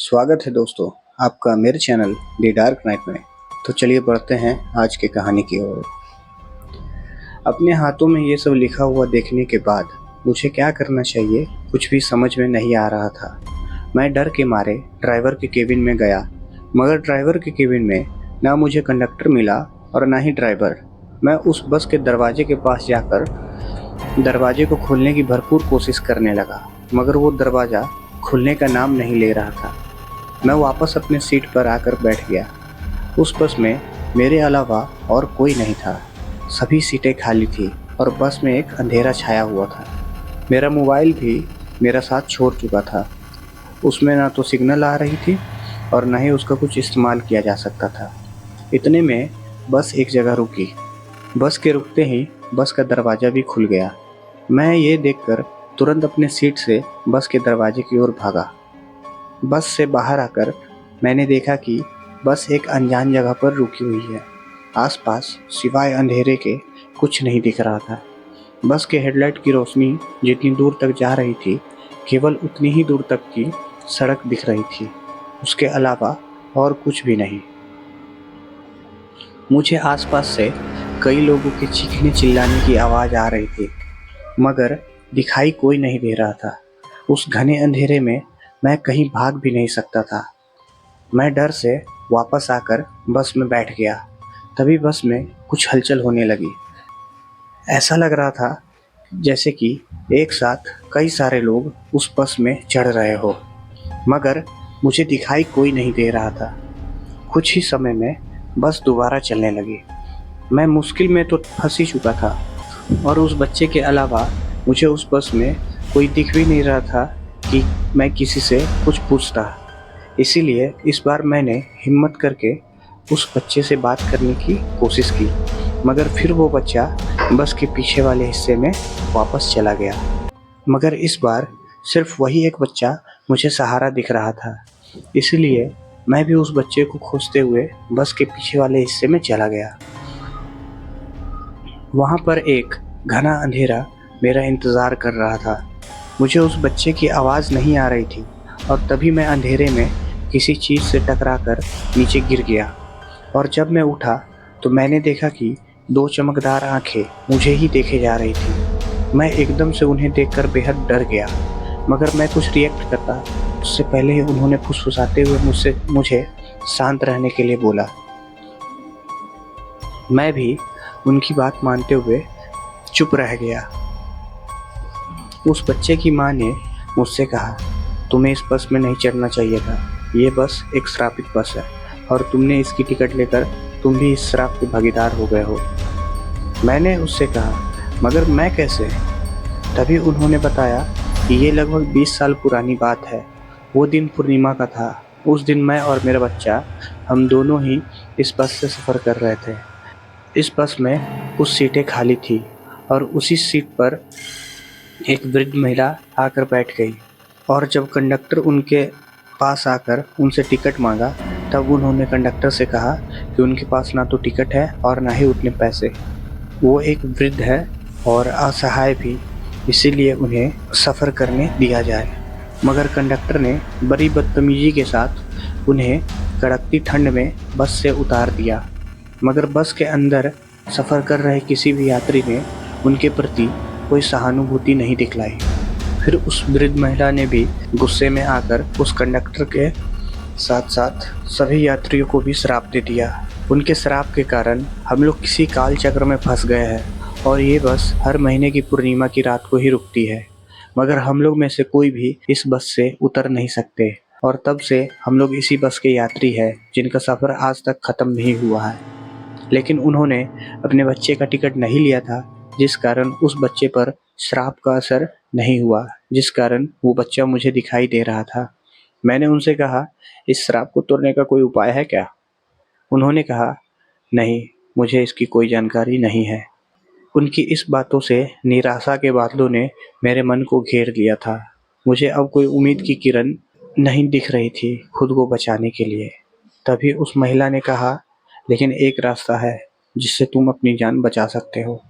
स्वागत है दोस्तों आपका मेरे चैनल द डार्क नाइट में। तो चलिए बढ़ते हैं आज की कहानी की ओर। अपने हाथों में ये सब लिखा हुआ देखने के बाद मुझे क्या करना चाहिए कुछ भी समझ में नहीं आ रहा था। मैं डर के मारे ड्राइवर के केबिन में गया, मगर ड्राइवर के केबिन में ना मुझे कंडक्टर मिला और ना ही ड्राइवर। मैं उस बस के दरवाजे के पास जाकर दरवाजे को खोलने की भरपूर कोशिश करने लगा, मगर वो दरवाज़ा खुलने का नाम नहीं ले रहा था। मैं वापस अपने सीट पर आकर बैठ गया। उस बस में मेरे अलावा और कोई नहीं था। सभी सीटें खाली थी और बस में एक अंधेरा छाया हुआ था। मेरा मोबाइल भी मेरा साथ छोड़ चुका था। उसमें ना तो सिग्नल आ रही थी और ना ही उसका कुछ इस्तेमाल किया जा सकता था। इतने में बस एक जगह रुकी। बस के रुकते ही बस का दरवाज़ा भी खुल गया। मैं ये देखकर तुरंत अपने सीट से बस के दरवाजे की ओर भागा। बस से बाहर आकर मैंने देखा कि बस एक अनजान जगह पर रुकी हुई है। आसपास सिवाय अंधेरे के कुछ नहीं दिख रहा था। बस के हेडलाइट की रोशनी जितनी दूर तक जा रही थी, केवल उतनी ही दूर तक की सड़क दिख रही थी। उसके अलावा और कुछ भी नहीं। मुझे आसपास से कई लोगों के चीखने चिल्लाने की आवाज़ आ रही थी, मगर दिखाई कोई नहीं दे रहा था। उस घने अंधेरे में मैं कहीं भाग भी नहीं सकता था। मैं डर से वापस आकर बस में बैठ गया। तभी बस में कुछ हलचल होने लगी। ऐसा लग रहा था जैसे कि एक साथ कई सारे लोग उस बस में चढ़ रहे हो, मगर मुझे दिखाई कोई नहीं दे रहा था। कुछ ही समय में बस दोबारा चलने लगी। मैं मुश्किल में तो फंस ही चुका था और उस बच्चे के अलावा मुझे उस बस में कोई दिख भी नहीं रहा था कि मैं किसी से कुछ पूछता। इसीलिए इस बार मैंने हिम्मत करके उस बच्चे से बात करने की कोशिश की, मगर फिर वो बच्चा बस के पीछे वाले हिस्से में वापस चला गया। मगर इस बार सिर्फ वही एक बच्चा मुझे सहारा दिख रहा था। इसलिए मैं भी उस बच्चे को खोजते हुए बस के पीछे वाले हिस्से में चला गया। वहाँ पर एक घना अंधेरा मेरा इंतज़ार कर रहा था। मुझे उस बच्चे की आवाज़ नहीं आ रही थी और तभी मैं अंधेरे में किसी चीज़ से टकराकर नीचे गिर गया। और जब मैं उठा तो मैंने देखा कि दो चमकदार आंखें मुझे ही देखे जा रही थी। मैं एकदम से उन्हें देखकर बेहद डर गया, मगर मैं कुछ रिएक्ट करता उससे पहले ही उन्होंने फुसफुसाते हुए मुझे शांत रहने के लिए बोला। मैं भी उनकी बात मानते हुए चुप रह गया। उस बच्चे की माँ ने मुझसे कहा, तुम्हें इस बस में नहीं चढ़ना चाहिए था। ये बस एक श्रापित बस है और तुमने इसकी टिकट लेकर तुम भी इस श्राप के भागीदार हो गए हो। मैंने उससे कहा, मगर मैं कैसे? तभी उन्होंने बताया कि ये लगभग 20 साल पुरानी बात है। वो दिन पूर्णिमा का था। उस दिन मैं और मेरा बच्चा, हम दोनों ही इस बस से सफ़र कर रहे थे। इस बस में कुछ सीटें खाली थी और उसी सीट पर एक वृद्ध महिला आकर बैठ गई। और जब कंडक्टर उनके पास आकर उनसे टिकट मांगा, तब उन्होंने कंडक्टर से कहा कि उनके पास ना तो टिकट है और ना ही उतने पैसे। वो एक वृद्ध है और असहाय भी, इसीलिए उन्हें सफ़र करने दिया जाए। मगर कंडक्टर ने बड़ी बदतमीजी के साथ उन्हें कड़कती ठंड में बस से उतार दिया। मगर बस के अंदर सफ़र कर रहे किसी भी यात्री ने उनके प्रति कोई सहानुभूति नहीं दिखलाई। फिर उस वृद्ध महिला ने भी गुस्से में आकर उस कंडक्टर के साथ साथ सभी यात्रियों को भी श्राप दे दिया। उनके श्राप के कारण हम लोग किसी काल चक्र में फंस गए हैं और ये बस हर महीने की पूर्णिमा की रात को ही रुकती है। मगर हम लोग में से कोई भी इस बस से उतर नहीं सकते और तब से हम लोग इसी बस के यात्री हैं जिनका सफ़र आज तक ख़त्म नहीं हुआ है। लेकिन उन्होंने अपने बच्चे का टिकट नहीं लिया था, जिस कारण उस बच्चे पर श्राप का असर नहीं हुआ, जिस कारण वो बच्चा मुझे दिखाई दे रहा था। मैंने उनसे कहा, इस श्राप को तोड़ने का कोई उपाय है क्या? उन्होंने कहा, नहीं, मुझे इसकी कोई जानकारी नहीं है। उनकी इस बातों से निराशा के बादलों ने मेरे मन को घेर लिया था। मुझे अब कोई उम्मीद की किरण नहीं दिख रही थी खुद को बचाने के लिए। तभी उस महिला ने कहा, लेकिन एक रास्ता है जिससे तुम अपनी जान बचा सकते हो।